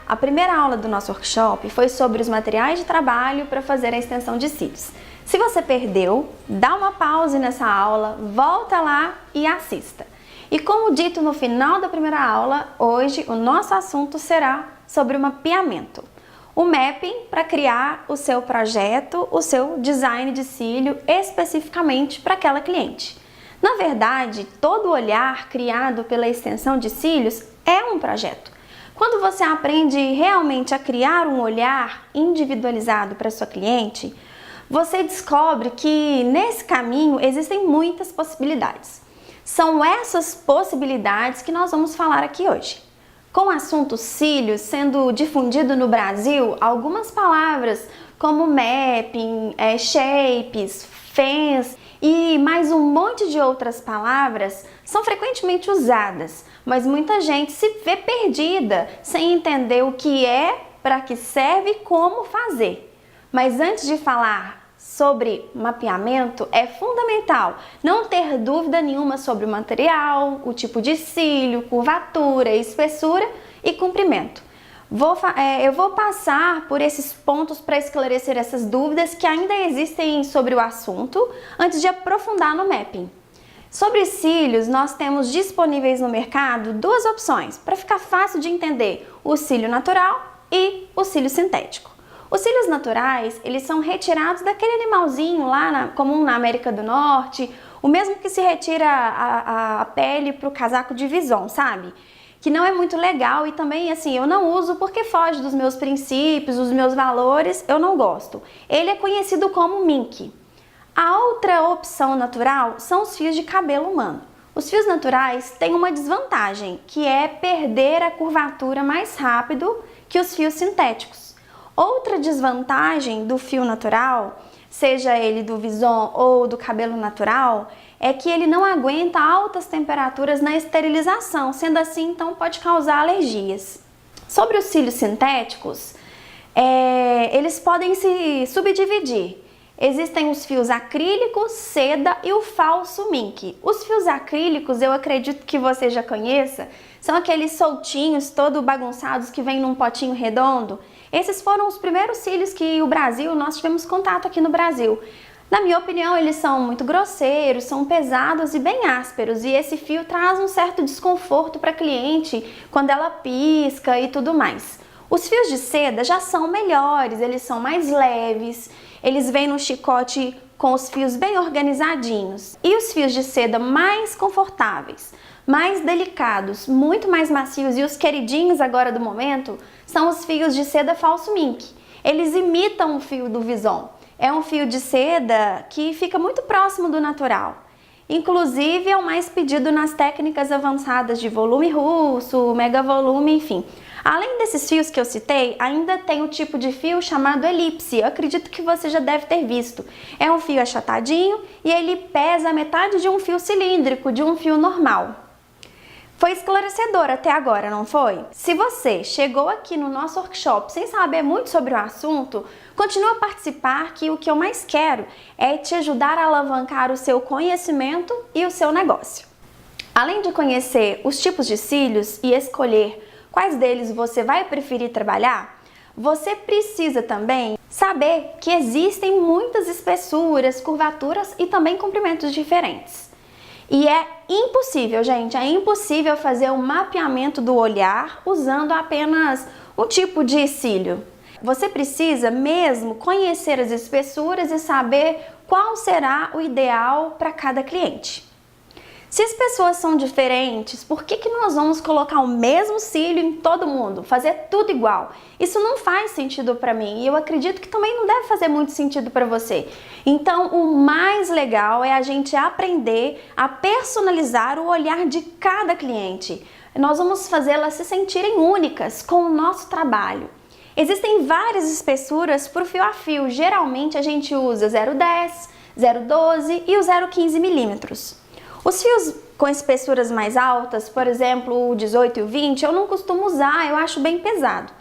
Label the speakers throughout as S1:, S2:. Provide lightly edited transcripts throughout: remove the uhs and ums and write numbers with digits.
S1: A primeira aula do nosso workshop foi sobre os materiais de trabalho para fazer a extensão de cílios. Se você perdeu, dá uma pausa nessa aula, volta lá e assista. E como dito no final da primeira aula, hoje o nosso assunto será sobre o mapeamento. O mapping para criar o seu projeto, o seu design de cílio especificamente para aquela cliente. Na verdade, todo olhar criado pela extensão de cílios é um projeto. Quando você aprende realmente a criar um olhar individualizado para sua cliente, você descobre que nesse caminho existem muitas possibilidades. São essas possibilidades que nós vamos falar aqui hoje. Com o assunto cílios sendo difundido no Brasil, algumas palavras como mapping, shapes, fence e mais um monte de outras palavras são frequentemente usadas, mas muita gente se vê perdida sem entender o que é, para que serve e como fazer. Mas antes de falar sobre mapeamento, é fundamental não ter dúvida nenhuma sobre o material, o tipo de cílio, curvatura, espessura e comprimento. Eu vou passar por esses pontos para esclarecer essas dúvidas que ainda existem sobre o assunto antes de aprofundar no mapping. Sobre cílios, nós temos disponíveis no mercado duas opções para ficar fácil de entender: o cílio natural e o cílio sintético. Os cílios naturais, eles são retirados daquele animalzinho lá comum na América do Norte, o mesmo que se retira a pele para o casaco de vison, sabe? Que não é muito legal e também, assim, eu não uso porque foge dos meus princípios, dos meus valores, eu não gosto. Ele é conhecido como mink. A outra opção natural são os fios de cabelo humano. Os fios naturais têm uma desvantagem, que é perder a curvatura mais rápido que os fios sintéticos. Outra desvantagem do fio natural, seja ele do vison ou do cabelo natural, é que ele não aguenta altas temperaturas na esterilização, sendo assim, então pode causar alergias. Sobre os cílios sintéticos, eles podem se subdividir. Existem os fios acrílicos, seda e o falso mink. Os fios acrílicos, eu acredito que você já conheça, são aqueles soltinhos, todo bagunçados, que vêm num potinho redondo. Esses foram os primeiros cílios que nós tivemos contato aqui no Brasil. Na minha opinião, eles são muito grosseiros, são pesados e bem ásperos, e esse fio traz um certo desconforto para a cliente quando ela pisca e tudo mais. Os fios de seda já são melhores, eles são mais leves, eles vêm no chicote com os fios bem organizadinhos. E os fios de seda mais confortáveis, mais delicados, muito mais macios e os queridinhos agora do momento são os fios de seda falso mink. Eles imitam o fio do vison. É um fio de seda que fica muito próximo do natural. Inclusive é o mais pedido nas técnicas avançadas de volume russo, mega volume, enfim. Além desses fios que eu citei, ainda tem o tipo de fio chamado elipse. Eu acredito que você já deve ter visto. É um fio achatadinho e ele pesa a metade de um fio cilíndrico, de um fio normal. Foi esclarecedor até agora, não foi? Se você chegou aqui no nosso workshop sem saber muito sobre o assunto, continue a participar, que o que eu mais quero é te ajudar a alavancar o seu conhecimento e o seu negócio. Além de conhecer os tipos de cílios e escolher quais deles você vai preferir trabalhar, você precisa também saber que existem muitas espessuras, curvaturas e também comprimentos diferentes. E é impossível, gente, é impossível fazer um mapeamento do olhar usando apenas um tipo de cílio. Você precisa mesmo conhecer as espessuras e saber qual será o ideal para cada cliente. Se as pessoas são diferentes, por que nós vamos colocar o mesmo cílio em todo mundo? Fazer tudo igual? Isso não faz sentido para mim e eu acredito que também não deve fazer muito sentido para você. Então, o mais legal é a gente aprender a personalizar o olhar de cada cliente. Nós vamos fazê-las se sentirem únicas com o nosso trabalho. Existem várias espessuras por fio a fio. Geralmente a gente usa 0,10, 0,12 e o 0,15 milímetros. Os fios com espessuras mais altas, por exemplo, o 18 e o 20, eu não costumo usar, eu acho bem pesado.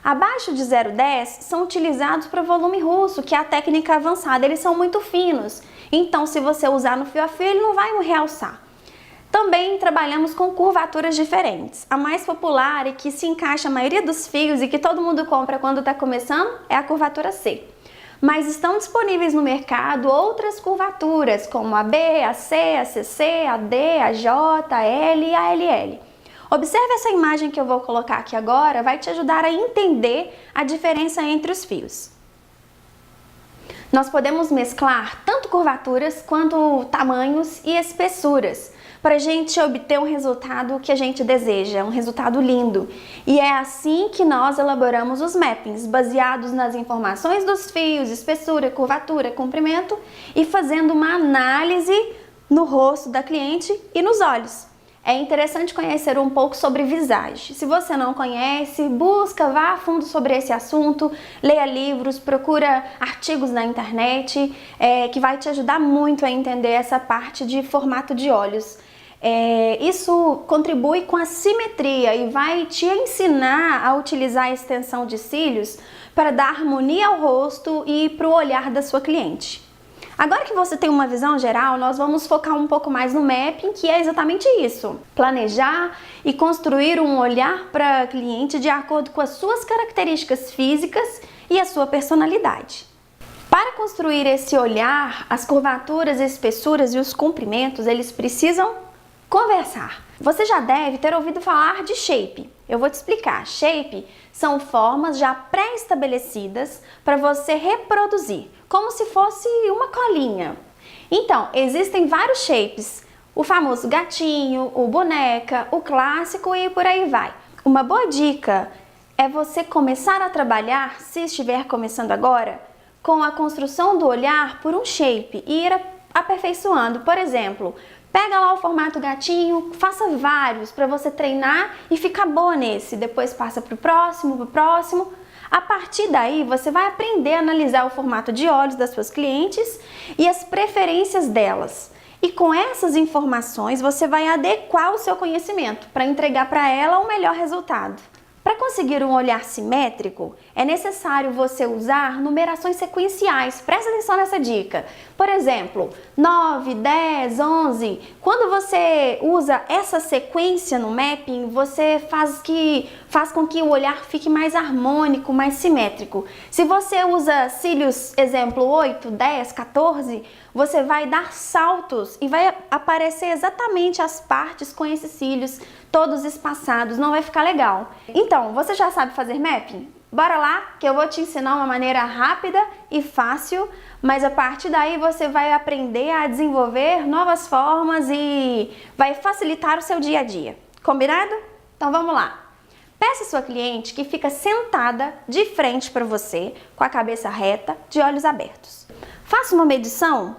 S1: Abaixo de 0,10 são utilizados para volume russo, que é a técnica avançada, eles são muito finos. Então, se você usar no fio a fio, ele não vai realçar. Também trabalhamos com curvaturas diferentes. A mais popular e que se encaixa a maioria dos fios e que todo mundo compra quando está começando é a curvatura C. Mas estão disponíveis no mercado outras curvaturas, como a B, a C, a CC, a D, a J, a L e a LL. Observe essa imagem que eu vou colocar aqui agora, vai te ajudar a entender a diferença entre os fios. Nós podemos mesclar tanto curvaturas quanto tamanhos e espessuras para a gente obter um resultado que a gente deseja, um resultado lindo. E é assim que nós elaboramos os mappings, baseados nas informações dos fios, espessura, curvatura, comprimento e fazendo uma análise no rosto da cliente e nos olhos. É interessante conhecer um pouco sobre visagem. Se você não conhece, busca, vá a fundo sobre esse assunto, leia livros, procura artigos na internet, que vai te ajudar muito a entender essa parte de formato de olhos. Isso contribui com a simetria e vai te ensinar a utilizar a extensão de cílios para dar harmonia ao rosto e para o olhar da sua cliente. Agora que você tem uma visão geral, nós vamos focar um pouco mais no mapping, que é exatamente isso. Planejar e construir um olhar para a cliente de acordo com as suas características físicas e a sua personalidade. Para construir esse olhar, as curvaturas, espessuras e os comprimentos, eles precisam conversar. Você já deve ter ouvido falar de shape. Eu vou te explicar. Shape são formas já pré-estabelecidas para você reproduzir, como se fosse uma colinha. Então, existem vários shapes. O famoso gatinho, o boneca, o clássico e por aí vai. Uma boa dica é você começar a trabalhar, se estiver começando agora, com a construção do olhar por um shape e ir aperfeiçoando. Por exemplo, pega lá o formato gatinho, faça vários para você treinar e ficar boa nesse. Depois passa para o próximo. A partir daí, você vai aprender a analisar o formato de olhos das suas clientes e as preferências delas. E com essas informações, você vai adequar o seu conhecimento para entregar para ela o melhor resultado. Para conseguir um olhar simétrico, é necessário você usar numerações sequenciais. Presta atenção nessa dica. Por exemplo, 9, 10, 11. Quando você usa essa sequência no mapping, você faz com que o olhar fique mais harmônico, mais simétrico. Se você usa cílios, exemplo, 8, 10, 14, você vai dar saltos e vai aparecer exatamente as partes com esses cílios todos espaçados, não vai ficar legal. Então, você já sabe fazer mapping? Bora lá que eu vou te ensinar uma maneira rápida e fácil, mas a partir daí você vai aprender a desenvolver novas formas e vai facilitar o seu dia a dia. Combinado? Então vamos lá. Peça à sua cliente que fica sentada de frente para você, com a cabeça reta, de olhos abertos. Faça uma medição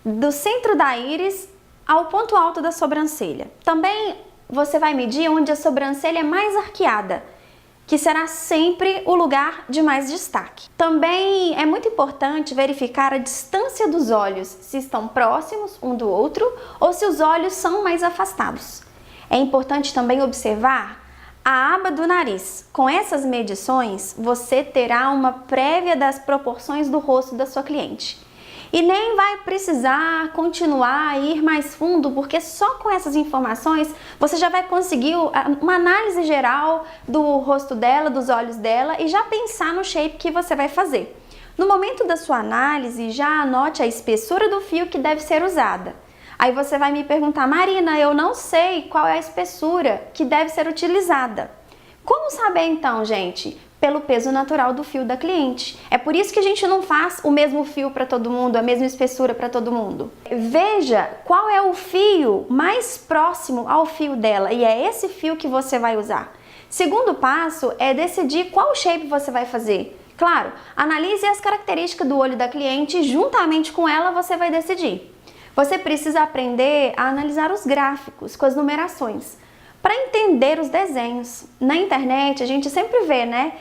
S1: do centro da íris ao ponto alto da sobrancelha. Também você vai medir onde a sobrancelha é mais arqueada, que será sempre o lugar de mais destaque. Também é muito importante verificar a distância dos olhos, se estão próximos um do outro ou se os olhos são mais afastados. É importante também observar a aba do nariz. Com essas medições, você terá uma prévia das proporções do rosto da sua cliente. E nem vai precisar continuar a ir mais fundo, porque só com essas informações você já vai conseguir uma análise geral do rosto dela, dos olhos dela e já pensar no shape que você vai fazer. No momento da sua análise, já anote a espessura do fio que deve ser usada. Aí você vai me perguntar, Marina, eu não sei qual é a espessura que deve ser utilizada. Como saber então, gente? Pelo peso natural do fio da cliente. É por isso que a gente não faz o mesmo fio para todo mundo, a mesma espessura para todo mundo. Veja qual é o fio mais próximo ao fio dela e é esse fio que você vai usar. Segundo passo é decidir qual shape você vai fazer. Claro, analise as características do olho da cliente e juntamente com ela você vai decidir. Você precisa aprender a analisar os gráficos com as numerações para entender os desenhos. Na internet a gente sempre vê, né,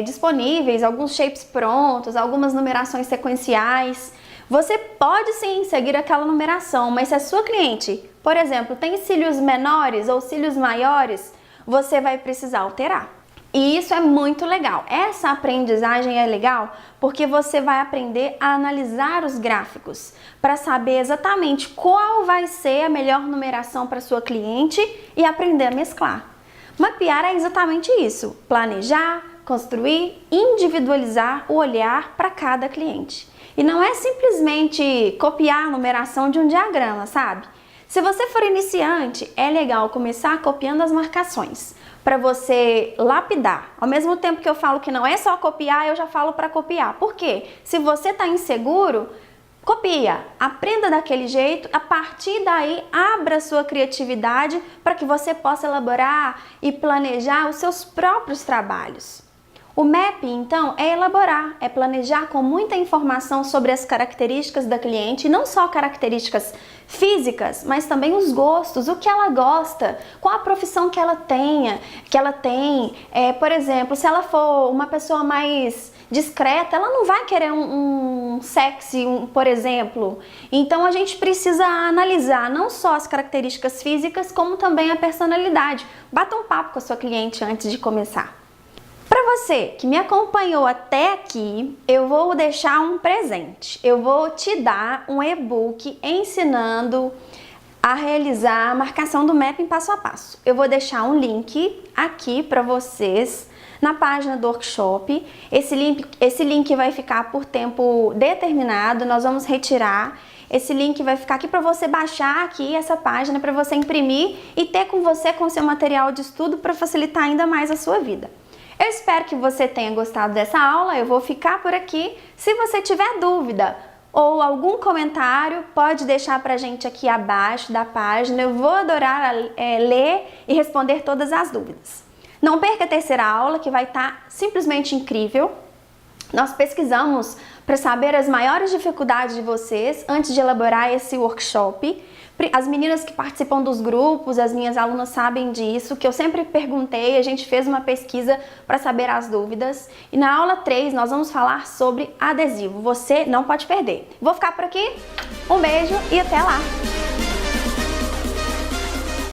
S1: disponíveis alguns shapes prontos, algumas numerações sequenciais. Você pode sim seguir aquela numeração, mas se a sua cliente, por exemplo, tem cílios menores ou cílios maiores, você vai precisar alterar. E isso é muito legal. Essa aprendizagem é legal porque você vai aprender a analisar os gráficos para saber exatamente qual vai ser a melhor numeração para sua cliente e aprender a mesclar. Mapear é exatamente isso: planejar, construir, individualizar o olhar para cada cliente. E não é simplesmente copiar a numeração de um diagrama, sabe? Se você for iniciante, é legal começar copiando as marcações, para você lapidar. Ao mesmo tempo que eu falo que não é só copiar, eu já falo para copiar. Por quê? Se você está inseguro, copia, aprenda daquele jeito, a partir daí abra sua criatividade para que você possa elaborar e planejar os seus próprios trabalhos. O mapping, então, é elaborar, é planejar com muita informação sobre as características da cliente, não só características físicas, mas também os gostos, o que ela gosta, qual a profissão que ela tem. Por exemplo, se ela for uma pessoa mais discreta, ela não vai querer um sexy, por exemplo. Então a gente precisa analisar não só as características físicas, como também a personalidade. Bata um papo com a sua cliente antes de começar. Para você que me acompanhou até aqui, eu vou deixar um presente. Eu vou te dar um e-book ensinando a realizar a marcação do mapping passo a passo. Eu vou deixar um link aqui para vocês na página do workshop. Esse link vai ficar por tempo determinado, nós vamos retirar. Esse link vai ficar aqui para você baixar aqui essa página, para você imprimir e ter com você com seu material de estudo para facilitar ainda mais a sua vida. Eu espero que você tenha gostado dessa aula, eu vou ficar por aqui. Se você tiver dúvida ou algum comentário, pode deixar pra gente aqui abaixo da página, eu vou adorar ler e responder todas as dúvidas. Não perca a terceira aula, que vai estar simplesmente incrível. Nós pesquisamos para saber as maiores dificuldades de vocês antes de elaborar esse workshop. As meninas que participam dos grupos, as minhas alunas sabem disso, que eu sempre perguntei, a gente fez uma pesquisa para saber as dúvidas. E na aula 3 nós vamos falar sobre adesivo. Você não pode perder. Vou ficar por aqui, um beijo e até lá!